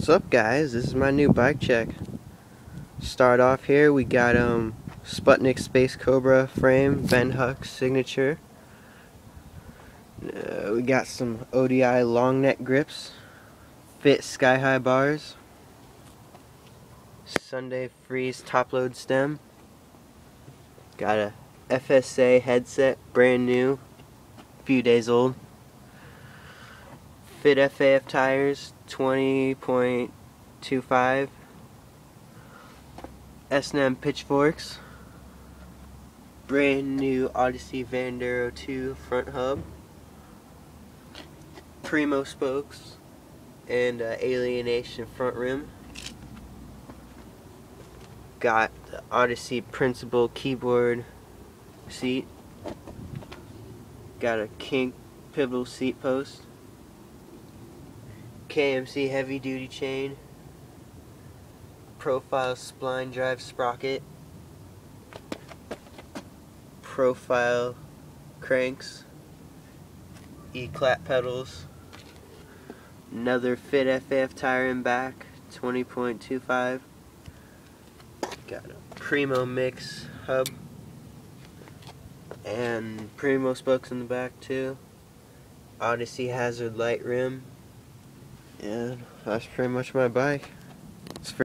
What's up, guys? This is my new bike check. Start off here, we got Sputnik Space Cobra frame, Ben Huck signature. We got some ODI long neck grips, Fit Sky High bars, Sunday Freeze top load stem. Got a FSA headset, brand new, few days old. Fit FAF tires, 20.25. S&M pitchforks. Brand new Odyssey Vandero 2 front hub. Primo spokes. And Alienation front rim. Got the Odyssey Principal keyboard seat. Got a kink pivotal seat post. KMC heavy duty chain. Profile spline drive sprocket. Profile cranks. E-clap pedals. Another Fit FAF tire in back, 20.25. Got a Primo mix hub. And Primo spokes in the back too. Odyssey Hazard light rim. And that's pretty much my bike.